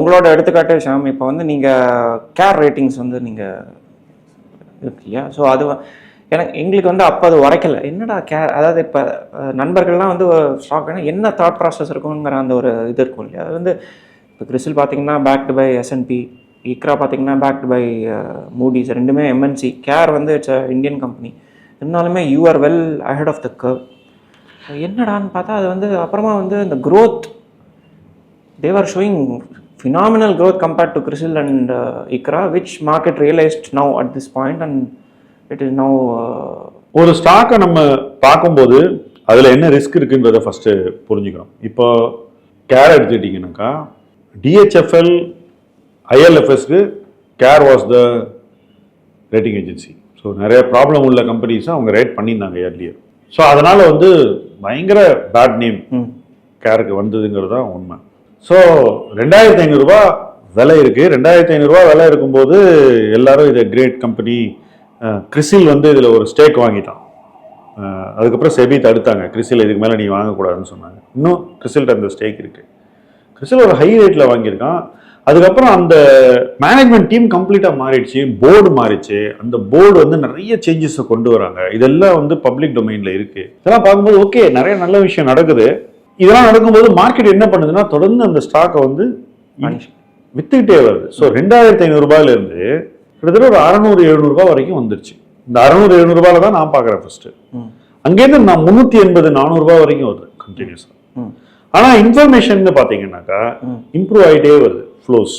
உங்களோட எடுத்துக்காட்டு ஷாம், இப்போ வந்து நீங்கள் கேர் ரேட்டிங்ஸ் வந்து நீங்கள் இருக்கு இல்லையா? ஸோ அது எங்களுக்கு வந்து அப்போ அது உரைக்கல. என்னடா கேர், அதாவது இப்போ நண்பர்கள்லாம் வந்து ஸ்டாக் என்ன தாட் ப்ராசஸ் இருக்குங்கிற அந்த ஒரு இது இருக்கும் இல்லையா? அது வந்து இப்போ கிறிசில் பார்த்தீங்கன்னா பேக்டு பை S&P, இக்ரா பார்த்தீங்கன்னா பேக்டு பை மூடிஸ், ரெண்டுமே MNC. கேர் வந்து இட்ஸ் அ இந்தியன் கம்பெனி. இருந்தாலுமே you are well ahead of the curve. என்னடான்னு பார்த்தா அது வந்து அப்புறமா வந்து இந்த growth, they were showing phenomenal growth compared to CRISIL and ICRA, which market realized now at this point, and it is now ஒரு ஸ்டாக்கை நம்ம பார்க்கும்போது அதில் என்ன ரிஸ்க் இருக்குன்றதை ஃபஸ்ட்டு புரிஞ்சுக்கணும். இப்போ கேர் எடுத்துக்கிட்டிங்கனாக்கா DHFL ILFSக்கு care was the rating agency. So நிறைய ப்ராப்ளம் உள்ள கம்பெனிஸை அவங்க ரேட் பண்ணியிருந்தாங்க இயர்லியர். ஸோ அதனால் வந்து பயங்கர பேட் நேம் கேருக்கு வந்ததுங்கிறது தான் உண்மை. ஸோ 2500 ரூபா விலை இருக்குது. 2500 ரூபா விலை இருக்கும்போது எல்லாரும் இது கிரேட் கம்பெனி. கிறிசில் வந்து இதில் ஒரு ஸ்டேக் வாங்கிட்டான். அதுக்கப்புறம் செபி தடுத்தாங்க, கிறிசில் இதுக்கு மேலே நீ வாங்கக்கூடாதுன்னு சொன்னாங்க. இன்னும் கிறிசில்கிட்ட அந்த ஸ்டேக் இருக்குது. கிறிசில் ஒரு ஹை ரேட்டில் வாங்கியிருக்கான். அதுக்கப்புறம் அந்த மேனேஜ்மெண்ட் டீம் கம்ப்ளீட்டாக மாறிடுச்சு, போர்டு மாறிடுச்சு. அந்த போர்டு வந்து நிறைய சேஞ்சஸை கொண்டு வராங்க. இதெல்லாம் வந்து பப்ளிக் டொமைனில் இருக்குது. இதெல்லாம் பார்க்கும்போது ஓகே, நிறைய நல்ல விஷயம் நடக்குது. இதெல்லாம் நடக்கும்போது மார்க்கெட் என்ன பண்ணுதுன்னா தொடர்ந்து அந்த ஸ்டாக்கை வந்து வித்துக்கிட்டே வருது. ஸோ 2500 ரூபாயிலிருந்து கிட்டத்தட்ட ஒரு 600-700 ரூபாய் வரைக்கும் வந்துருச்சு. இந்த 600-700 ரூபாயில தான் நான் பார்க்குறேன் ஃபர்ஸ்ட். அங்கேருந்து நான் 380-400 ரூபாய் வரைக்கும் வருது கண்டினியூஸாக. ஆனால் இன்ஃபர்மேஷன் பார்த்தீங்கன்னாக்கா இம்ப்ரூவ் ஆகிட்டே வருது. ஃப்ளோஸ்,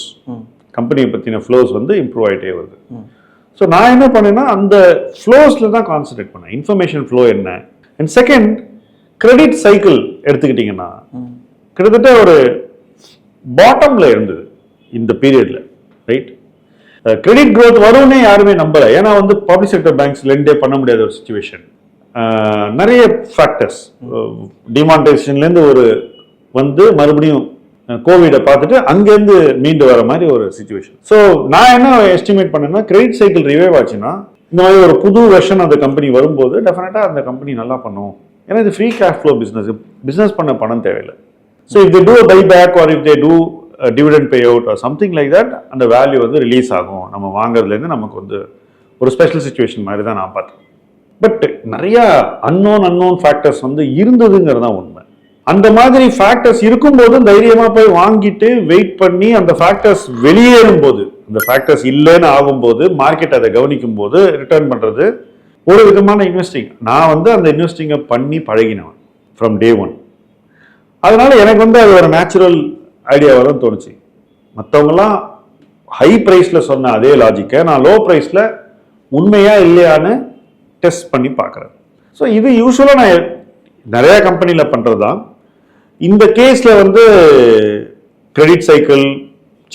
கம்பெனியை பற்றின ஃப்ளோஸ் வந்து இம்ப்ரூவ் ஆகிட்டே வருது. ஸோ நான் என்ன பண்ணேன்னா அந்த ஃப்ளோஸில் தான் கான்சன்ட்ரேட் பண்ணேன். இன்ஃபர்மேஷன் ஃப்ளோ என்ன, அண்ட் செகண்ட் கிரெடிட் சைக்கிள் எடுத்துக்கிட்டிங்கன்னா கிட்டத்தட்ட ஒரு பாட்டமில் இருந்தது இந்த பீரியடில், ரைட்? கிரெடிட் க்ரோத் வரும்னே யாருமே நம்பலை. ஏன்னா வந்து பப்ளிக் செக்டர் பேங்க்ஸ் லெண்டே பண்ண முடியாத ஒரு சுச்சுவேஷன். நிறைய ஃபேக்டர்ஸ், டிமானிட்டைசேஷன்லேருந்து ஒரு வந்து மறுபடியும் கோவிடை பார்த்துட்டு அங்கேருந்து மீண்டு வர மாதிரி ஒரு சுச்சுவேஷன். ஸோ நான் என்ன எஸ்டிமேட் பண்ணேன்னா கிரெடிட் சைக்கிள் ரிவைவ் ஆச்சுன்னா இந்த மாதிரி ஒரு புது வெர்ஷன் அந்த கம்பெனி வரும்போது டெஃபினட்டாக அந்த கம்பெனி நல்லா பண்ணும். ஏன்னா இது ஃப்ரீ கேஷ் ஃப்ளோ பிஸ்னஸ் பண்ண பணம் தேவையில்லை. So if they do buy back or if they do dividend pay out or something like that, அந்த வேல்யூ வந்து ரிலீஸ் ஆகும். நம்ம வாங்குறதுலேருந்து நமக்கு வந்து ஒரு ஸ்பெஷல் சுச்சுவேஷன் மாதிரி தான் நான் பார்த்தேன். பட் நிறையா அன்னோன் ஃபேக்டர்ஸ் வந்து இருந்ததுங்கிறது தான் உண்மை. அந்த மாதிரி ஃபேக்டர்ஸ் இருக்கும்போது தைரியமாக போய் வாங்கிட்டு வெயிட் பண்ணி அந்த ஃபேக்டர்ஸ் வெளியேறும் போது, அந்த ஃபேக்டர்ஸ் இல்லைன்னு ஆகும்போது மார்க்கெட் அதை கவனிக்கும் போது ரிட்டர்ன் பண்ணுறது ஒரு விதமான இன்வெஸ்டிங். நான் வந்து அந்த இன்வெஸ்டிங்கை பண்ணி பழகினவன் ஃப்ரம் டே ஒன். அதனால எனக்கு வந்து அது ஒரு நேச்சுரல் ஐடியாவாக தான் தோணுச்சு. மற்றவங்கலாம் ஹை ப்ரைஸில் சொன்ன அதே லாஜிக்கை நான் லோ ப்ரைஸில் உண்மையா இல்லையான்னு டெஸ்ட் பண்ணி பார்க்குறேன். ஸோ இது யூஸ்வலாக நான் நிறையா கம்பெனியில் பண்ணுறது தான். இந்த கேஸில் வந்து credit cycle,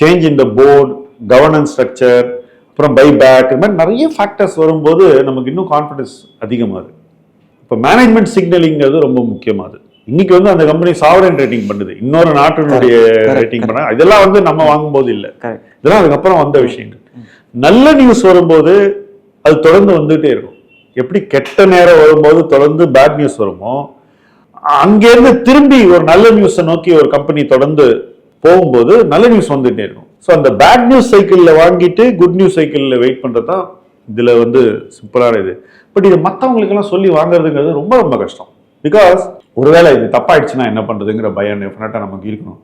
change in the board, governance structure, அப்புறம் பைபேக், இது மாதிரி நிறைய ஃபேக்டர்ஸ் வரும்போது நமக்கு இன்னும் கான்ஃபிடன்ஸ் அதிகமாகுது. இப்போ மேனேஜ்மெண்ட் சிக்னலிங்கிறது ரொம்ப முக்கியமாகுது. இன்னைக்கு வந்து அந்த கம்பெனி சாவரன் ரேட்டிங் பண்ணுது, இன்னொரு நாட்டினுடைய ரேட்டிங் பண்ண. இதெல்லாம் வந்து நம்ம வாங்கும்போது இல்லை, இதெல்லாம் அதுக்கப்புறம் வந்த விஷயங்கள். நல்ல நியூஸ் வரும்போது அது தொடர்ந்து வந்துகிட்டே இருக்கும். எப்படி கெட்ட நேரம் வரும்போது தொடர்ந்து பேட் நியூஸ் வருமோ, அங்கேருந்து திரும்பி ஒரு நல்ல நியூஸை நோக்கி ஒரு கம்பெனி தொடர்ந்து போகும்போது நல்ல நியூஸ் வந்துகிட்டே இருக்கும். ஸோ அந்த பேட் நியூஸ் சைக்கிளில் வாங்கிட்டு குட் நியூஸ் சைக்கிளில் வெயிட் பண்ணுறது தான் இதில் வந்து சிம்பிளான இது. பட் இது மற்றவங்களுக்கெல்லாம் சொல்லி வாங்குறதுங்கிறது ரொம்ப ரொம்ப கஷ்டம். பிகாஸ் ஒருவேளை இது தப்பாயிடுச்சுன்னா என்ன பண்ணுறதுங்கிற பயம் டெஃபினட்டாக நமக்கு இருக்கணும்.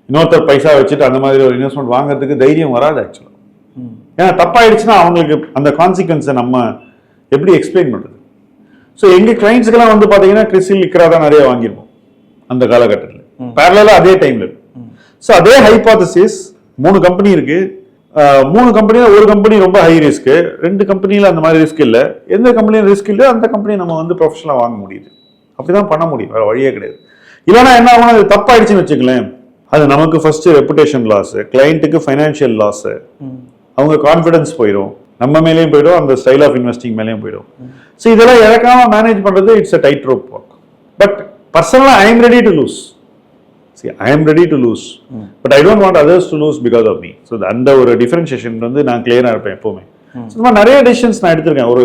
இன்னொருத்தர் பைசா வச்சுட்டு அந்த மாதிரி ஒரு இன்வெஸ்ட்மெண்ட் வாங்குறதுக்கு தைரியம் வராது ஆக்சுவலாக. ஏன்னா தப்பாயிடுச்சுன்னா அவங்களுக்கு அந்த கான்சிக்வன்ஸை நம்ம எப்படி எக்ஸ்பிளைன் பண்ணுறது? ஸோ எங்கள் கிளைண்ட்ஸுக்கெல்லாம் வந்து பார்த்தீங்கன்னா கிறிசில் இக்ரா தான் நிறைய வாங்கியிருப்போம் அந்த காலகட்டத்தில், பேரலாக அதே டைமில். ஸோ அதே ஹைபாதசிஸ் 3 கம்பெனி இருக்குது. 3 கம்பெனியில் ஒரு கம்பெனி ரொம்ப ஹை ரிஸ்க்கு, 2 கம்பெனியில் அந்த மாதிரி ரிஸ்க் இல்லை. எந்த கம்பெனியும் ரிஸ்க் இல்லை, அந்த கம்பெனி நம்ம வந்து ப்ரொஃபஷனலாக வாங்க முடியுது. அப்படி தான் பண்ண முடியும், வேறு வழியே கிடையாது. இல்லைனா என்ன ஆகும், அது தப்பாயிடுச்சுன்னு வச்சுக்கலேன், அது நமக்கு ஃபர்ஸ்ட் ரெப்புடேஷன் லாஸு, கிளைண்ட்டுக்கு ஃபைனான்ஷியல் லாஸு, அவங்க கான்ஃபிடன்ஸ் போயிடும், நம்ம மேலேயும் போயிடும், அந்த ஸ்டைல் ஆஃப் இன்வெஸ்டிங் மேலேயும் போயிடும். ஸோ இதெல்லாம் இறக்காம மேனேஜ் பண்ணுறது it's a tight rope work. But பர்சனலாக I am ready to lose. See, I am ready to lose, but I don't want others to lose because of me. So அந்த ஒரு differentiation வந்து நான் கிளியராக இருப்பேன் எப்போவுமே. ஸோ நிறைய டெசிஷன்ஸ் நான் எடுத்திருக்கேன். ஒரு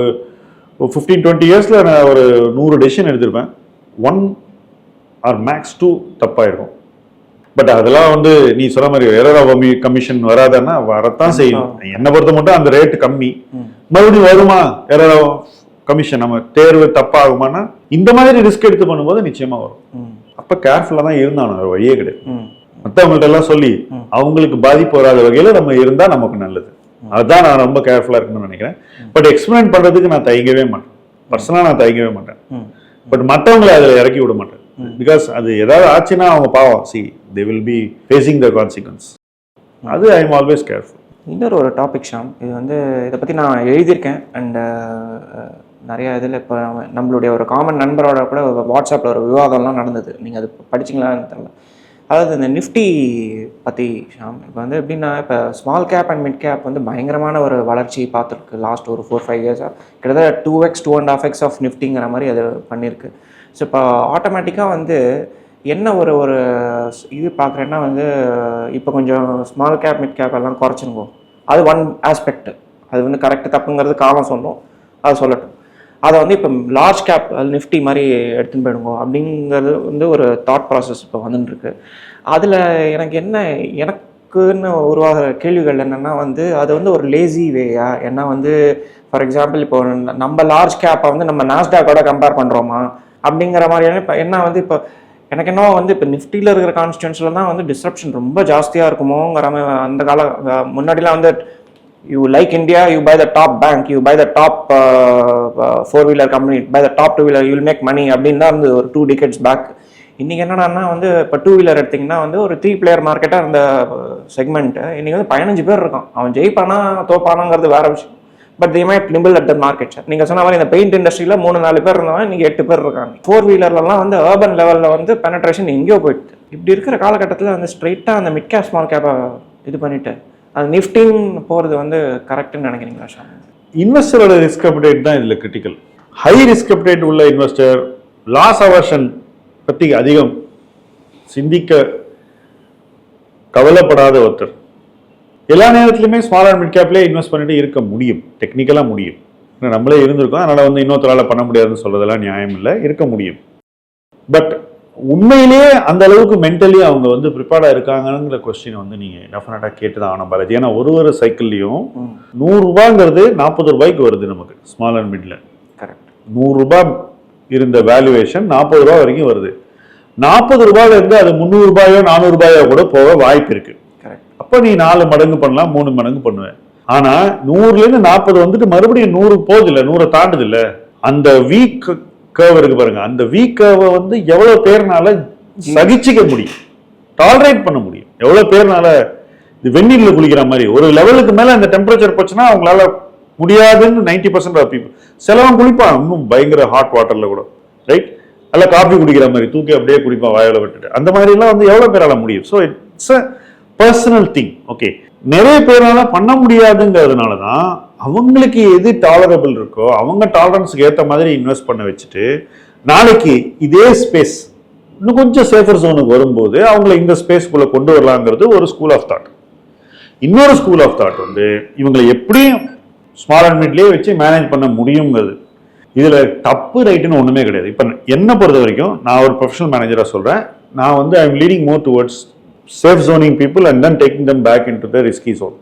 15-20 இயர்ஸில் நான் ஒரு 100 டெசிஷன் எடுத்திருப்பேன். 1 or max 2 தப்பாக இருக்கும். பட் அதெல்லாம் வந்து நீ சொல்ற மாதிரி எரர் ஆஃப் கமிஷன் வராதுன்னா வரத்தான் செய்யும். என்னை பொறுத்த மட்டும் அந்த ரேட் கம்மி, மறுபடியும் வருமா எரர் ஆஃப் கமிஷன், நம்ம தேர்வு தப்பாகுமானா இந்த மாதிரி ரிஸ்க் எடுத்து பண்ணும்போது நிச்சயமா வரும். அப்ப கேர்ஃபுல்லா தான் இருந்தானு ஒரு வழியே கிடையாது. மற்றவங்கள்ட்ட எல்லாம் சொல்லி அவங்களுக்கு பாதிப்பு வராத வகையில நம்ம இருந்தா நமக்கு நல்லது. அதுதான் நான் ரொம்ப கேர்ஃபுல்லா இருக்கணும்னு நினைக்கிறேன். பட் எக்ஸ்பிளைன் பண்றதுக்கு நான் தயங்கவே மாட்டேன், பர்சனலா நான் தயங்கவே மாட்டேன். பட் மற்றவங்களை அதில் இறக்கி விட மாட்டேன். பிகாஸ் அது ஏதாவது ஆச்சுன்னா அவங்க பாவம், C they will be facing the consequence. அது ஐ எம் ஆல்வேஸ் கேர்ஃபுல். இன்னொரு ஒரு டாபிக் ஷாம், இது வந்து இதை பற்றி நான் எழுதியிருக்கேன். அண்ட் நிறைய இதில் இப்போ நம்மளுடைய ஒரு காமன் நண்பரோட கூட வாட்ஸ்அப்பில் ஒரு விவாதம்லாம் நடந்தது. நீங்கள் அது படிச்சிங்களான்னு தெரியல. அதாவது இந்த நிஃப்டி பற்றி ஷாம், இப்போ வந்து எப்படின்னா, இப்போ small cap and mid cap வந்து பயங்கரமான ஒரு வளர்ச்சி பார்த்துருக்கு லாஸ்ட் ஒரு 4-5 இயர்ஸாக. கிட்டத்தட்ட 2x 2.5x ஆஃப் நிஃப்டிங்கிற மாதிரி அது பண்ணியிருக்கு. ஸோ இப்போ ஆட்டோமேட்டிக்காக வந்து என்ன ஒரு ஒரு இது பார்க்குறேன்னா வந்து, இப்போ கொஞ்சம் ஸ்மால் கேப் மிட் கேப் எல்லாம் குறைச்சிருங்கோ, அது ஒன் ஆஸ்பெக்ட். அது வந்து கரெக்டு தப்புங்கிறது காலம் சொன்னோம், அது சொல்லட்டும். அதை வந்து இப்போ லார்ஜ் கேப் நிஃப்டி மாதிரி எடுத்துன்னு போயிடுங்க அப்படிங்கிறது வந்து ஒரு தாட் ப்ராசஸ் இப்போ வந்துட்டுருக்கு. அதில் எனக்குன்னு உருவாகிற கேள்விகள் என்னென்னா வந்து, அது வந்து ஒரு லேசி வேயா? ஏன்னா வந்து ஃபார் எக்ஸாம்பிள் இப்போ நம்ம லார்ஜ் கேப்பை வந்து நம்ம நாஸ்டாக்கோட கம்பேர் பண்ணுறோமா அப்படிங்கிற மாதிரியான இப்போ என்ன வந்து இப்போ எனக்கு என்ன வந்து இப்போ நிஃப்டியில் இருக்கிற கான்ஸ்டியூன்ஸில் தான் வந்து டிஸ்ரப்ஷன் ரொம்ப ஜாஸ்தியாக இருக்குமோங்கிற மாதிரி. அந்த முன்னாடிலாம் வந்து you like India, you buy the top bank, you buy the top 4-wheeler company, buy the top 2-wheeler, you will make money அப்படின்னு தான் வந்து ஒரு 2 decades பேக். இன்றைக்கி என்னன்னா வந்து இப்போ 2-wheeler எடுத்திங்கன்னா வந்து ஒரு 3-player மார்க்கெட்டாக இருந்த செக்மெண்ட்டு இன்றைக்கி வந்து 15 பேர் இருக்கான். அவன் ஜெயிப்பானா தோப்பானாங்கிறது வேற விஷயம். But they might nibble at the market share. நீங்கள் சொன்ன மாதிரி இந்த பெயிண்ட் இண்டஸ்ட்ரியில் 3-4 பேர் இருந்தவங்க இன்றைக்கி 8 பேர் இருக்காங்க. 4-wheelerலாம் வந்து அர்பன் லெவலில் வந்து பெனட்ரேஷன் எங்கேயோ போயிடுது. இப்படி இருக்கிற காலகட்டத்தில் வந்து ஸ்ட்ரெயிட்டாக அந்த மிட் கேப் ஸ்மால் கேப்பை இது பண்ணிவிட்டு அது நிஃப்டின்னு போகிறது வந்து கரெக்டுன்னு நினைக்கிறீங்களா ஷா? இன்வெஸ்டரோட ரிஸ்க் அப்டேட் தான் இதில் கிரிட்டிக்கல். ஹை ரிஸ்க் அப்டேட் உள்ள இன்வெஸ்டர் லாஸ் அவர்ஷன் பற்றி அதிகம் சிந்திக்க கவலைப்படாத ஒருத்தர் எல்லா நேரத்துலையுமே ஸ்மால் அண்ட் மிட் கேப்லேயே இன்வெஸ்ட் பண்ணிட்டு இருக்க முடியும், டெக்னிக்கலாக முடியும். நம்மளே இருந்திருக்கோம், அதனால் வந்து இன்னொருத்தரால் பண்ண முடியாதுன்னு சொல்றதெல்லாம் நியாயம் இல்லை, இருக்க முடியும். பட் உண்மையிலேயே அந்த அளவுக்கு மென்டலி அவங்க வந்து ப்ரிப்பேர்டாக இருக்காங்கிற கொஸ்டின் வந்து நீங்கள் டெஃபினட்டாக கேட்டு தான் ஆகணும் பாலாஜி. ஏன்னா ஒரு சைக்கிள்லையும் 100 ரூபாங்கிறது 40 ரூபாய்க்கு வருது நமக்கு ஸ்மால் அண்ட் மிட்ல. கரெக்ட். 100 ரூபாய் இருந்த வேல்யூவேஷன் 40 ரூபாய் வரைக்கும் வருது. 40 ரூபாயில இருந்து அது 300 ரூபாயோ 400 ரூபாயோ கூட போக வாய்ப்பு இருக்கு. அப்போ நீ 4 மடங்கு பண்ணலாம், 3 மடங்கு பண்ணுவேன். ஆனா 100லேருந்து 40 வந்துட்டு மறுபடியும் 100 போகுது இல்லை, 100 தாண்டுது இல்லை. அந்த வீக் கர்வ் இருக்கு பாருங்க, அந்த வீக் கர்வை வந்து எவ்வளவு பேர்னால சகிச்சுக்க முடியும், டாலரேட் பண்ண முடியும். எவ்வளவு பேர்னால இது வெந்நீர்ல குளிக்கிற மாதிரி ஒரு லெவலுக்கு மேல அந்த டெம்பரேச்சர் போச்சுன்னா அவங்களால முடியாதுன்னு 90% ஆஃப் பீப்புள். சிலவன் குளிப்பான் இன்னும் பயங்கர ஹாட் வாட்டர்ல கூட, ரைட்? அல்ல காஃபி குடிக்கிற மாதிரி தூக்கி அப்படியே குடிப்பான் வாயில விட்டுட்டு. அந்த மாதிரி எல்லாம் வந்து எவ்வளவு பேரால முடியும்? So it's a personal thing. Okay, நிறைய பேரால பண்ண முடியாதுங்கிறதுனால தான் அவங்களுக்கு எது டாலரபிள் இருக்கோ அவங்க டாலரன்ஸுக்கு ஏற்ற மாதிரி இன்வெஸ்ட் பண்ண வச்சுட்டு நாளைக்கு இதே ஸ்பேஸ் இன்னும் கொஞ்சம் சேஃபர் ஜோனுக்கு வரும்போது அவங்கள இந்த ஸ்பேஸ்க்குள்ள கொண்டு வரலாங்கிறது ஒரு ஸ்கூல் ஆஃப் தாட். இன்னொரு ஸ்கூல் ஆஃப் தாட் வந்து இவங்களை எப்படியும் ஸ்மால் அண்ட் மிட்லேயே வச்சு மேனேஜ் பண்ண முடியுங்கிறது. இதுல தப்பு ரைட்டுன்னு ஒண்ணுமே கிடையாது. இப்போ என்னை பொறுத்த வரைக்கும் நான் ஒரு ப்ரொஃபஷனல் மேனேஜரா சொல்றேன், நான் வந்து I am leading more towards safe zoning people and then taking them back in to the risky zone.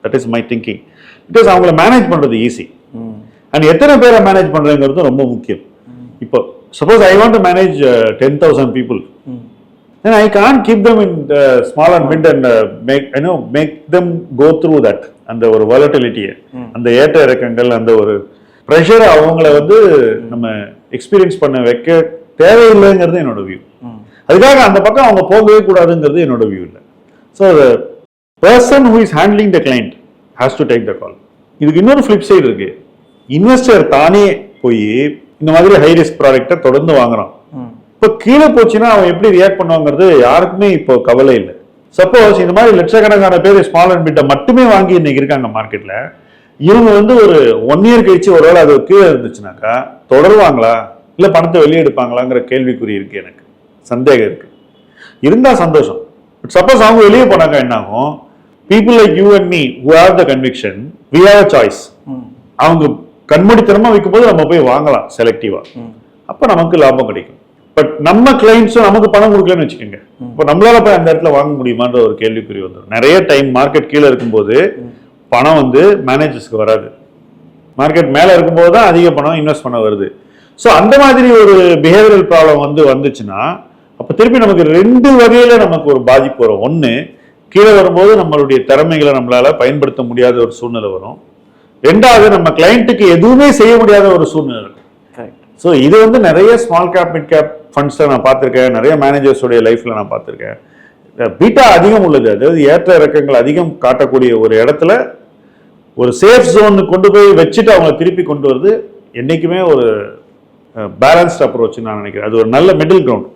That is my thinking. Because அவங்கள மேனேஜ் பண்றது ஈஸி. அண்ட் எத்தனை பேரை மேனேஜ் பண்றதுங்கிறது ரொம்ப முக்கியம். இப்போ suppose I want to manage 10,000 people, then I can't keep them in the small and mid and make them go through that. அந்த ஒரு வாலட்டிலிட்டியை, அந்த ஏற்ற இறக்கங்கள், அந்த ஒரு ப்ரெஷரை அவங்கள வந்து நம்ம எக்ஸ்பீரியன்ஸ் பண்ண வைக்க தேவையில்லைங்கிறது என்னோட வியூ. அதுக்காக அந்த பக்கம் அவங்க போகவே கூடாதுங்கிறது என்னோட வியூ இல்லை. So the person who is handling the client has to take the call. இதுக்கு இன்னொரு ஃபிளிப் சைடு இருக்கு. இன்வெஸ்டர் தானே போய் இந்த மாதிரி ஹை ரிஸ்க் ப்ராடக்டை தொடர்ந்து வாங்குறான். இப்போ கீழே போச்சுன்னா அவன் எப்படி ரியாக்ட் பண்ணுவாங்கிறது யாருக்குமே இப்போ கவலை இல்லை. சப்போஸ் இந்த மாதிரி லட்சக்கணக்கான பேர் ஸ்மால் அண்ட் மிட்டை மட்டுமே வாங்கி இன்னைக்கு இருக்காங்க மார்க்கெட்ல, இவங்க வந்து ஒரு 1 year கழிச்சு ஒருவேளை அது கீழே இருந்துச்சுனாக்கா தொடருவாங்களா இல்லை பணத்தை வெளியே எடுப்பாங்களாங்கிற கேள்விக்குறி இருக்கு. எனக்கு சந்தேகம் இருக்கு. இருந்தா சந்தோஷம். பட் சப்போஸ் அவங்க வெளியே போனாக்கா என்ன ஆகும்? People like you and me who have the conviction, we have a choice. அவங்க கண்மூடித்தனமா விற்கும் போது நம்ம போய் வாங்கலாம் செலக்டிவா. அப்ப நமக்கு லாபம் கிடைக்கும். பட் நம்ம கிளைண்ட்ஸும் நமக்கு பணம் கொடுக்கலன்னு வச்சுக்கோங்க, இப்போ நம்மளால போய் அந்த இடத்துல வாங்க முடியுமான்ற ஒரு கேள்விக்குறி வந்துடும். நிறைய டைம் மார்க்கெட் கீழே இருக்கும்போது பணம் வந்து மேனேஜர்ஸ்க்கு வராது, மார்க்கெட் மேலே இருக்கும்போது தான் அதிக பணம் இன்வெஸ்ட் பண்ண வருது. ஸோ அந்த மாதிரி ஒரு பிஹேவியரல் ப்ராப்ளம் வந்துச்சுன்னா அப்போ திருப்பி நமக்கு ரெண்டு வகையில நமக்கு ஒரு பாதிப்பு வரும். ஒன்று, கீழே வரும்போது நம்மளுடைய திறமைகளை நம்மளால பயன்படுத்த முடியாத ஒரு சூழ்நிலை வரும். ரெண்டாவது, நம்ம கிளைண்ட்டுக்கு எதுவுமே செய்ய முடியாத ஒரு சூழ்நிலை இருக்கும். ஸோ இது வந்து நிறைய ஸ்மால் கேப் மிட் கேப் ஃபண்ட்ஸில் நான் பார்த்துருக்கேன், நிறைய மேனேஜர்ஸோடைய லைஃப்பில் நான் பார்த்துருக்கேன். பீட்டா அதிகம் உள்ளது, அதாவது ஏற்ற இறக்கங்கள் அதிகம் காட்டக்கூடிய ஒரு இடத்துல ஒரு சேஃப் ஜோன் கொண்டு போய் வச்சுட்டு அவங்கள திருப்பி கொண்டு வருது என்றைக்குமே ஒரு பேலன்ஸ்ட் அப்ரோச் நான் நினைக்கிறேன். அது ஒரு நல்ல மிடில் கிரவுண்ட்,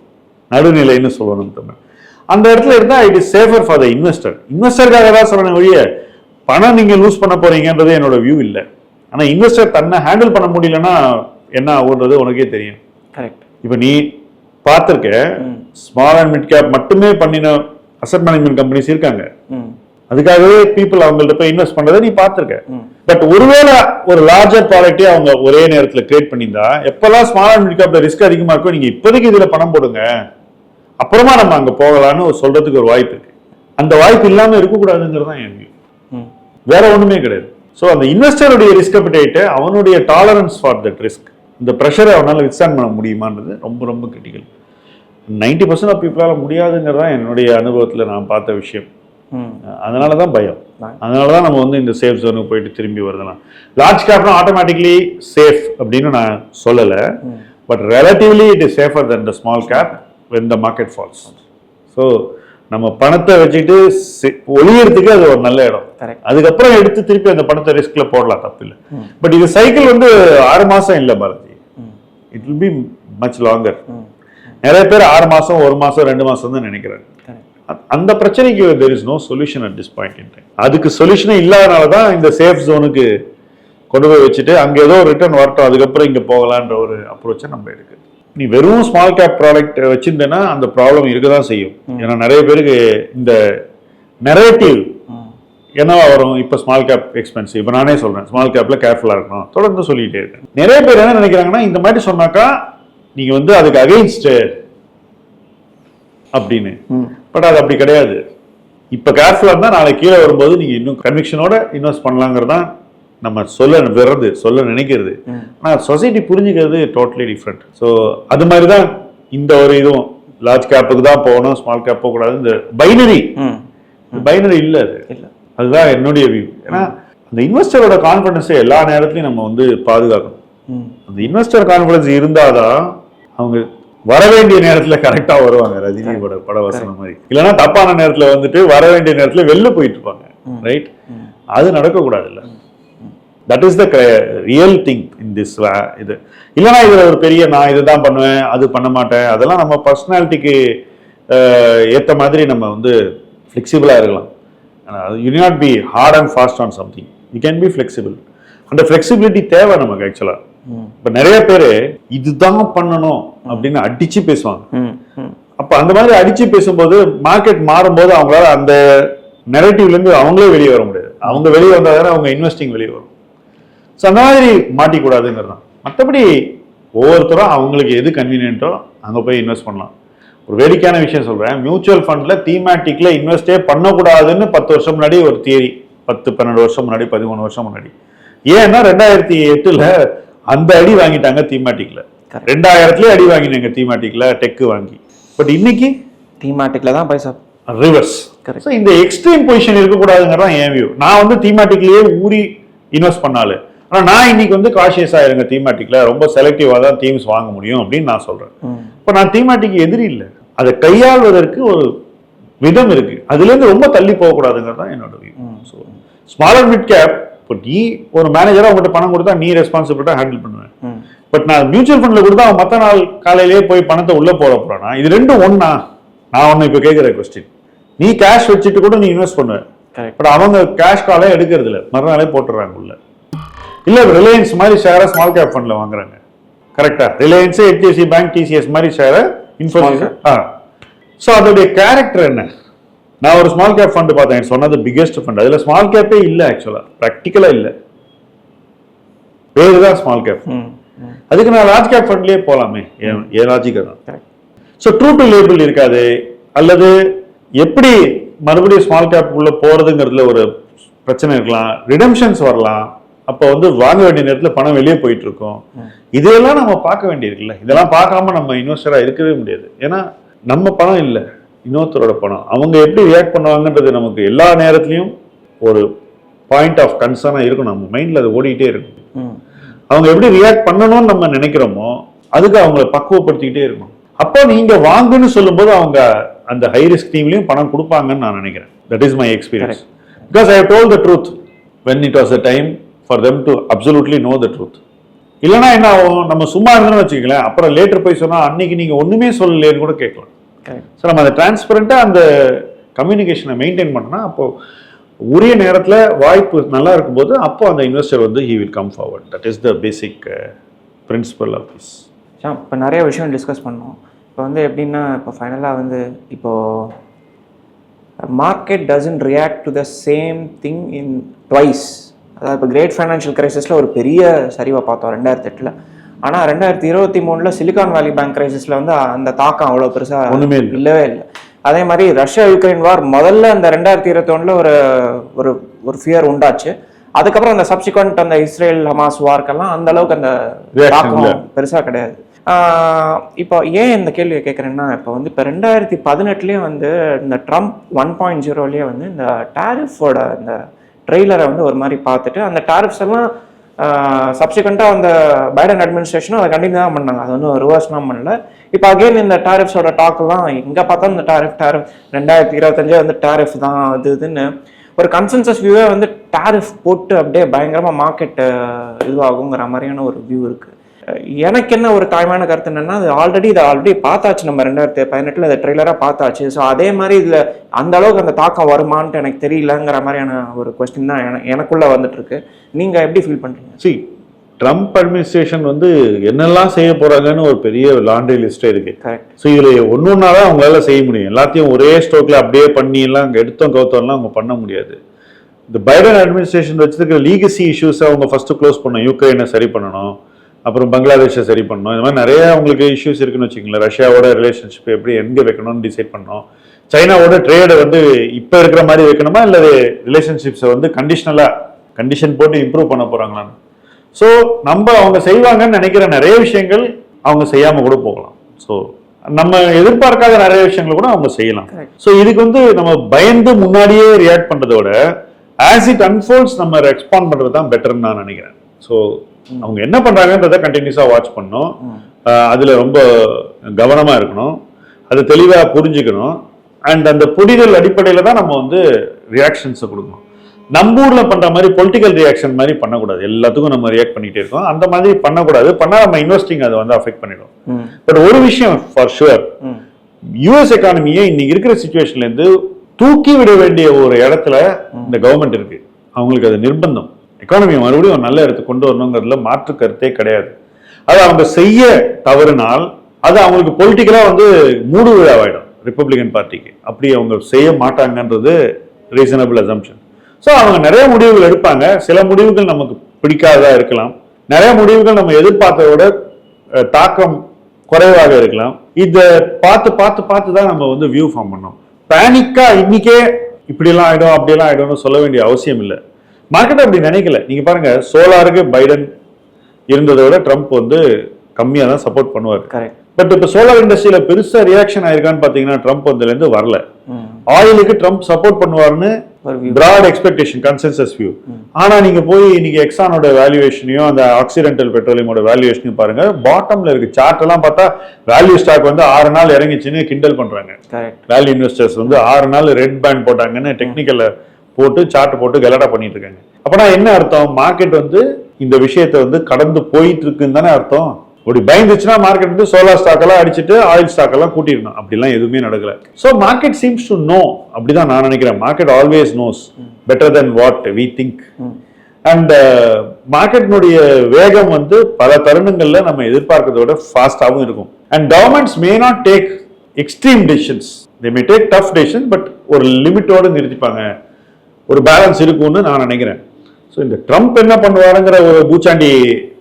நடுநிலைன்னு சொல்லணும் தமிழ். அந்த இடத்துல இருந்தால் it is safer for the investor. இன்வெஸ்டருக்காக தான் சொல்லணும் ஒழிய பணம் நீங்கள் லூஸ் பண்ண போறீங்கன்றது என்னோட வியூ இல்லை. ஆனால் இன்வெஸ்டர் தன்னை ஹேண்டில் பண்ண முடியலன்னா என்ன ஆகுன்றது உனக்கே தெரியும். கரெக்ட். இப்போ நீ பார்த்துருக்க ஸ்மால் அண்ட் மிட் கேப் மட்டுமே பண்ணின அசெட் மேனேஜ்மெண்ட் கம்பெனிஸ் இருக்காங்க, அதுக்காகவே பீப்புள் அவங்கள்ட்ட போய் இன்வெஸ்ட் பண்றதை நீ பார்த்துருக்க. பட் ஒருவேளை ஒரு லார்ஜர் ப்ராடக்டே அவங்க ஒரே நேரத்தில் கிரியேட் பண்ணியிருந்தா, எப்பெல்லாம் ஸ்மால் அண்ட் மிட் கேப்ல ரிஸ்க் அதிகமா இருக்கும், நீங்க இப்போதைக்கு இதுல பணம் போடுங்க, அப்புறமா நம்ம அங்க போகலான்னு சொல்றதுக்கு ஒரு வாய்ப்பு இருக்கு. அந்த வாய்ப்பு இல்லாம இருக்கக்கூடாதுங்கிறது தான் என் வியூ, வேற ஒண்ணுமே கிடையாது. ஸோ அந்த இன்வெஸ்டருடைய ரிஸ்க் அப்பிடைட், அவனுடைய டாலரன்ஸ் ஃபார் தட் ரிஸ்க், இந்த ப்ரெஷரை அவனால் வித்ஸ்டாண்ட் பண்ண முடியுமான்றது ரொம்ப ரொம்ப கிரிட்டிக்கல். 90% ஆஃப் பீப்புளால முடியாதுங்கிறது தான் என்னுடைய அனுபவத்தில் நான் பார்த்த விஷயம். அதனால தான் பயம், அதனால தான் நம்ம வந்து இந்த சேஃப் ஜோனுக்கு போயிட்டு திரும்பி வருதலாம். லார்ஜ் கேப்னா ஆட்டோமேட்டிக்லி சேஃப் அப்படின்னு நான் சொல்லலை, but relatively it is safer then the small cap when the market falls. So நம்ம பணத்தை வச்சுட்டு ஒளியறதுக்கு அது ஒரு நல்ல இடம். அதுக்கப்புறம் எடுத்து திருப்பி அந்த பணத்தை ரிஸ்க்ல போடலாம், தப்பு இல்லை. பட் இது சைக்கிள் வந்து 6 மாசம் இல்லை Balaji, it will be much longer. நிறைய பேர் 6 மாசம் 1 மாசம் 2 மாசம் தான் நினைக்கிறாங்க. அந்த பிரச்சனைக்கு there is no solution at this point in time. அதுக்கு சொல்யூஷனே இல்லாதனால தான் இந்த சேஃப் ஜோனுக்கு கொண்டு போய் வச்சுட்டு அங்க ஏதோ ரிட்டர்ன் வரட்டும் அதுக்கப்புறம் இங்க போகலான்ற ஒரு அப்ரோச்சை நம்ம எடுக்குது. நீ வெறும் ஸ்மால் கேப் ப்ராடக்ட் வச்சிருந்தேன்னா அந்த ப்ராப்ளம் இருக்கதான் செய்யும். ஏன்னா நிறைய பேருக்கு இந்த நரேட்டிவ் என்னவா வரும், இப்போ ஸ்மால் கேப் எக்ஸ்பென்சிவ், இப்போ நானே சொல்றேன் ஸ்மால் கேப்ல கேர்ஃபுல்லா இருக்கணும், தொடர்ந்து சொல்லிட்டே இருக்கேன். நிறைய பேர் என்ன நினைக்கிறாங்கன்னா, இந்த மாதிரி சொன்னாக்கா நீங்க வந்து அதுக்கு அகைன்ஸ்ட் அப்படின்னு. பட் அது அப்படி கிடையாது. இப்ப கேர்ஃபுல்லா இருந்தா நாளைக்கு கீழே வரும்போது நீங்க இன்னும் கன்விக்ஷனோட இன்வெஸ்ட் பண்ணலாங்கிறதான் நம்ம சொல்ல நினைக்கிறது. ஆனால் சொசைட்டி புரிஞ்சுக்கிறது டோட்டலி டிஃப்ரெண்ட். ஸோ அது மாதிரி தான் இந்த ஒரு இதுவும் லார்ஜ் கேப்புக்கு தான் போகணும், ஸ்மால் கேப் போகக்கூடாது. இந்த பைனரி இல்லை, அதுதான் என்னுடைய வியூ. ஏன்னா அந்த இன்வெஸ்டரோட கான்ஃபிடன்ஸை எல்லா நேரத்துலையும் நம்ம வந்து பாதுகாக்கணும். அந்த இன்வெஸ்டர் கான்ஃபிடன்ஸ் இருந்தாதான் அவங்க வர வேண்டிய நேரத்தில் கரெக்டாக வருவாங்க. ரஜினியோட படவசனம் மாதிரி. இல்லைன்னா தப்பான நேரத்தில் வந்துட்டு வர வேண்டிய நேரத்தில் வெளில போயிட்டு இருப்பாங்க. ரைட்? அது நடக்கக்கூடாது. இல்லை, that is the real thing in this. இது இல்லைனா இதில் ஒரு பெரிய நான் இதுதான் பண்ணுவேன் அது பண்ண மாட்டேன், அதெல்லாம் நம்ம பர்சனாலிட்டிக்கு ஏற்ற மாதிரி நம்ம வந்து ஃப்ளெக்சிபிளாக இருக்கலாம். You not be hard and fast on something, you can be flexible. அந்த ஃப்ளெக்சிபிலிட்டி தேவை நமக்கு ஆக்சுவலாக. இப்போ நிறைய பேர் இதுதான் பண்ணணும் அப்படின்னு அடிச்சு பேசுவாங்க. அப்போ அந்த மாதிரி அடிச்சு பேசும்போது மார்க்கெட் மாறும்போது அவங்களால அந்த நெரேட்டிவ்லேருந்து அவங்களே வெளியே வர முடியாது. அவங்க வெளியே வந்தால் அவங்க இன்வெஸ்டிங் வெளியே வரும். ஸோ அந்த மாதிரி மாட்டிக்கூடாதுங்கிறது தான். மற்றபடி ஒவ்வொருத்தரும் அவங்களுக்கு எது கன்வீனியன்ட்டோ அங்கே போய் இன்வெஸ்ட் பண்ணலாம். ஒரு வேடிக்கையான விஷயம் சொல்கிறேன், மியூச்சுவல் ஃபண்டில் தீமேட்டிக்கில் இன்வெஸ்டே பண்ணக்கூடாதுன்னு 10 வருஷம் முன்னாடி ஒரு தியரி, 10-12 வருஷம் முன்னாடி 13 வருஷம் முன்னாடி. ஏன்னா 2008ல் அந்த அடி வாங்கிட்டாங்க தீமேட்டிக்கில், 2000லேயே அடி வாங்கினாங்க தீமேட்டிக்கில் டெக்கு வாங்கி. பட் இன்னைக்கு தீமேட்டிக்கில் தான் பைசா ரிவர்ஸ். ஸோ இந்த எக்ஸ்ட்ரீம் பொசிஷன் இருக்கக்கூடாதுங்கிறதான் என் வியூ. நான் வந்து தீமேட்டிக்லேயே ஊறி இன்வெஸ்ட் பண்ணாலும், ஆனால் நான் இன்னைக்கு வந்து காஷியஸாக இருங்க, தீமேட்டிக்கில் ரொம்ப செலக்டிவாக தான் தீம்ஸ் வாங்க முடியும் அப்படின்னு நான் சொல்கிறேன். இப்போ நான் தீமேட்டிக் எதிரி இல்லை, அதை கையாள்வதற்கு ஒரு விதம் இருக்கு, அதுலேருந்து ரொம்ப தள்ளி போகக்கூடாதுங்கிறது தான் என்னோட view. So small and mid cap, இப்போ நீ ஒரு மேனேஜராக உங்கள்கிட்ட பணம் கொடுத்தா நீ ரெஸ்பான்சிபிலிட்டாக ஹேண்டில் பண்ணுவேன். பட் நான் மியூச்சுவல் ஃபண்டில் கொடுத்தா அவன் மற்ற நாள் காலையிலேயே போய் பணத்தை உள்ளே போட போகிறானா? இது ரெண்டும் ஒன்றா? நான் ஒன்று இப்போ கேட்குற கொஸ்டின், நீ கேஷ் வச்சுட்டு கூட நீ இன்வெஸ்ட் பண்ணுவேன், பட் அவங்க கேஷ் காலே எடுக்கிறது இல்லை, மறுநாளே போட்டுறாங்க உள்ள. இல்லை ரிலையன்ஸ் மாதிரி ஷேரை ஸ்மால் கேப் ஃபண்டில் வாங்குறாங்க, கரெக்டா? ரிலையன்ஸ், HDFC பேங்க், TCS மாதிரி ஷேரை இன்ஃபோசிஸ். ஸோ அதோடைய கேரக்டர் என்ன? நான் ஒரு ஸ்மால் கேப் ஃபண்ட் பார்த்தேன், சொன்னது பிக்கெஸ்ட் ஃபண்ட், அதில் ஸ்மால் கேப்பே இல்லை, ஆக்சுவலாக ப்ராக்டிக்கலாக இல்லை, பேரு தான் ஸ்மால் கேப். அதுக்கு நான் லார்ஜ் கேப் ஃபண்ட்லேயே போகலாமே, ஏன் லாஜிக்காக தான். ஸோ ட்ரூ டு லேபிள் இருக்காது, அல்லது எப்படி மறுபடியும் ஸ்மால் கேப் உள்ள போறதுங்கிறதுல ஒரு பிரச்சனை இருக்கலாம், ரிடம்ஷன்ஸ் வரலாம், அப்போ வந்து வாங்க வேண்டிய நேரத்தில் பணம் வெளியே போயிட்டு இருக்கும். இதையெல்லாம் நம்ம பார்க்க வேண்டியிருக்குல்ல. இதெல்லாம் பார்க்காம நம்ம இன்வெஸ்டரா இருக்கவே முடியாது. ஏன்னா நம்ம பணம் இல்லை, இன்னொருத்தரோட பணம். அவங்க எப்படி ரியாக்ட் பண்ணுவாங்கன்றது நமக்கு எல்லா நேரத்துலையும் ஒரு பாயிண்ட் ஆஃப் கன்சர்னா இருக்கும். நம்ம மைண்ட்ல அது ஓடிக்கிட்டே இருக்கும். அவங்க எப்படி ரியாக்ட் பண்ணணும்னு நம்ம நினைக்கிறோமோ அதுக்கு அவங்கள பக்குவப்படுத்திக்கிட்டே இருக்கணும். அப்போ நீங்க வாங்குன்னு சொல்லும்போது அவங்க அந்த ஹை ரிஸ்க் டீம்லயும் பணம் கொடுப்பாங்கன்னு நான் நினைக்கிறேன். That is my experience. Because I have told the truth when it was a time for them to absolutely know the truth. இல்லைனா என்ன ஆகும், நம்ம சும்மா இருந்தோம்னு வச்சுக்கலாம், அப்புறம் லேட்டர் போய் சொன்னா அன்னைக்கு நீங்க ஒண்ணுமே சொல்லலைன்னு கூட கேட்கலாம். ஸோ நம்ம அதை டிரான்ஸ்பரண்டா அந்த கம்யூனிகேஷனை மெயின்டைன் பண்ணோம்னா அப்போ உரிய நேரத்தில் வாய்ப்பு நல்லா இருக்கும்போது அப்போ அந்த இன்வெஸ்டர் வந்து he will come forward. That is the basic principle of this. இப்போ நிறைய விஷயம் டிஸ்கஸ் பண்ணோம். இப்போ வந்து எப்படின்னா இப்போ ஃபைனலாக வந்து இப்போது market doesn't react to the same thing in twice. அதாவது இப்போ கிரேட் ஃபைனான்ஷியல் கிரைசிஸில் ஒரு பெரிய சரிவை பார்த்தோம் 2008. ஆனால் 2023 சிலிகான் வேலி பேங்க் கிரைசிஸில் வந்து அந்த தாக்கம் அவ்வளோ பெருசாக ஒன்றுமே இல்லவே இல்லை. அதே மாதிரி ரஷ்யா யுக்ரைன் வார் முதல்ல அந்த 2021 ஒரு ஒரு ஃபியர் உண்டாச்சு. அதுக்கப்புறம் அந்த சப்சிக்வெண்ட் அந்த இஸ்ரேல் ஹமாஸ் வார்க்கெல்லாம் அந்த அளவுக்கு அந்த தாக்கம் பெருசாக கிடையாது. இப்போ ஏன் இந்த கேள்வியை கேட்குறேன்னா, இப்போ வந்து இப்போ 2018 வந்து இந்த ட்ரம்ப் 1.0 வந்து இந்த டேரிஃபோட இந்த ட்ரெய்லரை வந்து ஒரு மாதிரி பார்த்துட்டு அந்த டேரிஃப்ஸ் எல்லாம் சப்சிக்வெண்ட்டாக அந்த பைடன் அட்மினிஸ்ட்ரேஷனும் அதை கண்டினியூ தான் பண்ணாங்க. அது வந்து ரிவர்ஸ்லாம் பண்ணல. இப்போ அகெயின் இந்த டேரிஃப்ஸோட டாக்கெல்லாம் எங்கே பார்த்தாலும் இந்த டேரிஃப் 2025 வந்து டேரிஃப் தான் அது இதுன்னு ஒரு கன்சென்சஸ் வியூவே வந்து டேரிஃப் போட்டு அப்படியே பயங்கரமாக மார்க்கெட் இதுவாகுங்கிற மாதிரியான ஒரு வியூ இருக்குது. எனக்கு என்ன ஒரு தாய்மான கருத்து என்னன்னா, அது ஆல்ரெடி பார்த்தாச்சு. நம்ம 2018 அதை ட்ரெய்லராக பார்த்தாச்சு. ஸோ அதே மாதிரி இதில் அந்த அளவுக்கு அந்த தாக்கம் வருமானு எனக்கு தெரியலங்கிற மாதிரியான ஒரு கொஸ்டின் தான் எனக்குள்ள வந்துட்டு இருக்கு. நீங்க எப்படி ஃபீல் பண்றீங்க? சி, ட்ரம்ப் அட்மினிஸ்ட்ரேஷன் வந்து என்னெல்லாம் செய்ய போறாங்கன்னு ஒரு பெரிய லாண்ட்ரி லிஸ்டே இருக்கு. ஸோ இதுல ஒன்னொன்னாதான் அவங்களால செய்ய முடியும். எல்லாத்தையும் ஒரே ஸ்டோக்ல அப்படியே பண்ணி எல்லாம் அங்கே எடுத்தோம் கவுத்தோம்லாம் அவங்க பண்ண முடியாது. இந்த பைடன் அட்மினிஸ்ட்ரேஷன் வச்சிருக்கிற லீகசி இஷ்யூஸை அவங்க ஃபர்ஸ்ட் க்ளோஸ் பண்ணணும். யுக்ரைனை சரி பண்ணணும், அப்புறம் பங்களாதேஷை சரி பண்ணணும். இந்த மாதிரி நிறைய அவங்களுக்கு இஷ்யூஸ் இருக்குன்னு வச்சுக்கோங்களேன். ரஷ்யாவோட ரிலேஷன்ஷிப் எப்படி எங்கே வைக்கணும்னு டிசைட் பண்ணணும். சைனாவோட ட்ரேடை வந்து இப்போ இருக்கிற மாதிரி வைக்கணுமா, இல்லை ரிலேஷன்ஷிப்ஸை வந்து கண்டிஷன் போட்டு இம்ப்ரூவ் பண்ண போகிறாங்களான்னு. ஸோ நம்ம அவங்க செய்வாங்கன்னு நினைக்கிற நிறைய விஷயங்கள் அவங்க செய்யாமல் கூட போகலாம். ஸோ நம்ம எதிர்பார்க்காத நிறைய விஷயங்கள் கூட அவங்க செய்யலாம். ஸோ இதுக்கு வந்து நம்ம பயந்து முன்னாடியே ரியாக்ட் பண்ணுறதோட ஆஸ் இட் அன்ஃபோல்ட்ஸ் நம்ம ரெஸ்பாண்ட் பண்ணுறது தான் பெட்டர்னு நான் நினைக்கிறேன். ஸோ அவங்க என்ன பண்றாங்கன்றத கண்டினியூஸா வாட்ச் பண்ணணும். அதுல ரொம்ப கவனமா இருக்கணும், அது தெளிவா புரிஞ்சுக்கணும். அண்ட் அந்த புரிதல் அடிப்படையில தான் நம்ம வந்து ரியாக்ஷன்ஸை கொடுக்கணும். நம்ம ஊர்ல பண்ற மாதிரி பொலிட்டிக்கல் ரியாக்ஷன் மாதிரி பண்ணக்கூடாது. எல்லாத்துக்கும் நம்ம ரியாக்ட் பண்ணிட்டே இருக்கோம், அந்த மாதிரி பண்ணக்கூடாது. பண்ணா நம்ம இன்வெஸ்டிங் அதை வந்து அஃபெக்ட் பண்ணிடும். பட் ஒரு விஷயம் ஃபார் ஷுவர், யூஎஸ் எக்கானமியை இன்னைக்கு இருக்கிற சிச்சுவேஷன்ல இருந்து தூக்கி விட வேண்டிய ஒரு இடத்துல இந்த கவர்மெண்ட் இருக்கு. அவங்களுக்கு அது நிர்பந்தம். எக்கானமியை மறுபடியும் ஒரு நல்ல இடத்துக்கு கொண்டு வரணுங்கிறதுல மாற்று கருத்தே கிடையாது. அது அவங்க செய்ய தவறுனால் அது அவங்களுக்கு பொலிட்டிக்கலா வந்து மூடு விழாவாயிடும் ரிப்பப்ளிகன் பார்ட்டிக்கு. அப்படி அவங்க செய்ய மாட்டாங்கன்றது ரீசனபிள் அசம்ஷன். ஸோ அவங்க நிறைய முடிவுகள் எடுப்பாங்க. சில முடிவுகள் நமக்கு பிடிக்காததா இருக்கலாம், நிறைய முடிவுகள் நம்ம எதிர்பார்த்ததோட தாக்கம் குறைவாக இருக்கலாம். இதை பார்த்து பார்த்து பார்த்து தான் நம்ம வந்து வியூ ஃபார்ம் பண்ணோம். பேனிக்கா இன்னைக்கே இப்படிலாம் ஆயிடும் அப்படியெல்லாம் ஆயிடும்னு சொல்ல வேண்டிய அவசியம் இல்லை. மார்க்கெட் அப்படி நினைக்கல. நீங்க பாருங்க, சோலாருக்கு பைடன் இருந்ததை விட ட்ரம்ப் வந்து கம்மியா தான் சப்போர்ட் பண்ணுவார். பட் இப்ப சோலார் இண்டஸ்ட்ரியில பெருசா ரியாக்ஷன் ஆயிருக்கான்னு பாத்தீங்கன்னா ட்ரம்ப் அதுல இருந்து வரல. ஆயிலுக்கு ட்ரம்ப் சப்போர்ட் பண்ணுவார்னு பிராட் எக்ஸ்பெக்டேஷன், கன்சென்சஸ் வியூ. ஆனா நீங்க போய் இன்னைக்கு எக்ஸானோட வேல்யூவேஷனையும் அந்த ஆக்சிடென்டல் பெட்ரோலியமோட வேல்யூவேஷனையும் பாருங்க. பாட்டம்ல இருக்கு சார்ட் எல்லாம் பார்த்தா வேல்யூ ஸ்டாக் வந்து 6 நாள் இறங்கிச்சுன்னு கிண்டல் பண்றாங்க. வேல்யூ இன்வெஸ்டர்ஸ் வந்து 6 நாள் ரெட் பேண்ட் போட்டாங்கன்னு டெக்னிக்கல்ல போட்டு சார்ட் போட்டு கலடா பண்ணிட்டு இருக்காங்க. அப்பனா என்ன அர்த்தம்? மார்க்கெட் வந்து இந்த விஷயத்தை வந்து கடந்து போயிட்டு இருக்குன்னு தானே அர்த்தம். அப்படி பயந்துச்சுன்னா மார்க்கெட் வந்து சோலார் ஸ்டாக் எல்லாம் அடிச்சுட்டு ஆயில் ஸ்டாக் எல்லாம் கூட்டிடணும். அப்படிலாம் எதுவுமே நடக்கல. So market seems to know. அப்படிதான் நான் நினைக்கிறேன். Market always knows better then what we think. And மார்க்கெட்டினுடைய வேகம் வந்து பல தருணங்கள்ல நம்ம எதிர்பார்க்கறதோட ஃபாஸ்டாகவும் இருக்கும். And governments may not take extreme decisions. They may take tough decision, but ஒரு லிமிட்டோடு நிறுத்திப்பாங்க. ஒரு பேலன்ஸ் இருக்கும்னு நான் நினைக்கிறேன். ஸோ இந்த ட்ரம்ப் என்ன பண்ணுவாருங்கிற ஒரு பூச்சாண்டி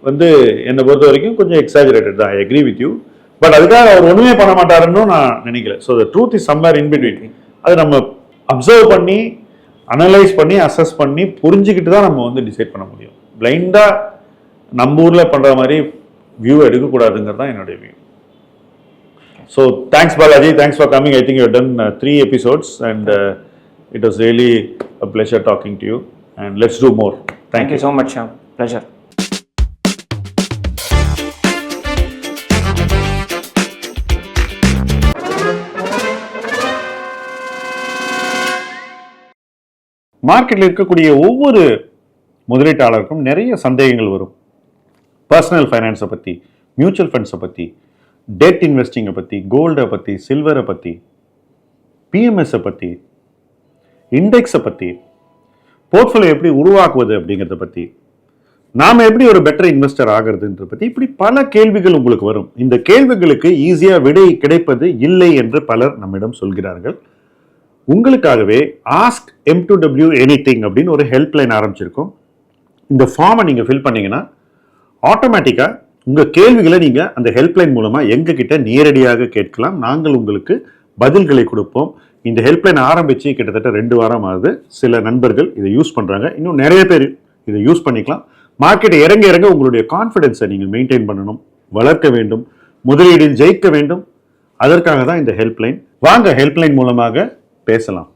வந்து என்னை பொறுத்த வரைக்கும் கொஞ்சம் எக்ஸாஜரேட்டட் தான். I agree with you. But அதுக்காக அவர் ஒண்ணுமே பண்ண மாட்டாருன்னு நான் நினைக்கல. So the truth is somewhere in between. அது நம்ம அப்சர்வ் பண்ணி அனலைஸ் பண்ணி அசஸ் பண்ணி புரிஞ்சுக்கிட்டு தான் நம்ம வந்து டிசைட் பண்ண முடியும். பிளைண்டா நம்ம ஊர்ல பண்ற மாதிரி வியூ எடுக்கக்கூடாதுங்கிறது தான் என்னுடைய view. So thanks Balaji, thanks for coming. I think you done 3 episodes and it was really a pleasure talking to you and let's do more. Thank you so much, Shyam. Pleasure. மார்க்கெட்டில் இருக்கக்கூடிய ஒவ்வொரு முதலீட்டாளருக்கும் நிறைய சந்தேகங்கள் வரும். Personal ஃபைனான்ஸை பற்றி, mutual ஃபண்ட்ஸை பற்றி, dead இன்வெஸ்டிங்கை பற்றி, கோல்டை பற்றி, சில்வரை பற்றி, பிஎம்எஸை பற்றி, இண்டெக்ஸை பற்றி, போர்ட்ஃபோலியோ எப்படி உருவாக்குவது அப்படிங்கிறத பற்றி, நாம் எப்படி ஒரு பெட்டர் இன்வெஸ்டர் ஆகிறதுன்றத பற்றி, இப்படி பல கேள்விகள் உங்களுக்கு வரும். இந்த கேள்விகளுக்கு ஈஸியாக விடை கிடைப்பது இல்லை என்று பலர் நம்மிடம் சொல்கிறார்கள். உங்களுக்காகவே ஆஸ்க் M2W எனிதிங் அப்படின்னு ஒரு ஹெல்ப்லைன் ஆரம்பிச்சிருக்கோம். இந்த ஃபார்மை நீங்கள் ஃபில் பண்ணீங்கன்னா ஆட்டோமேட்டிக்காக உங்கள் கேள்விகளை நீங்கள் அந்த ஹெல்ப்லைன் மூலமாக எங்ககிட்ட நேரடியாக கேட்கலாம். நாங்கள் உங்களுக்கு பதில்களை கொடுப்போம். இந்த ஹெல்ப்லைன் ஆரம்பித்து கிட்டத்தட்ட 2 வாரம் ஆகுது. சில நண்பர்கள் இதை யூஸ் பண்ணுறாங்க. இன்னும் நிறைய பேர் இதை யூஸ் பண்ணிக்கலாம். மார்க்கெட்டை இறங்க இறங்க உங்களுடைய கான்ஃபிடென்ஸை நீங்கள் மெயின்டைன் பண்ணணும், வளர்க்க வேண்டும், முதலீடில் ஜெயிக்க வேண்டும். அதற்காக தான் இந்த ஹெல்ப்லைன். வாங்க ஹெல்ப்லைன் மூலமாக பேசலாம்.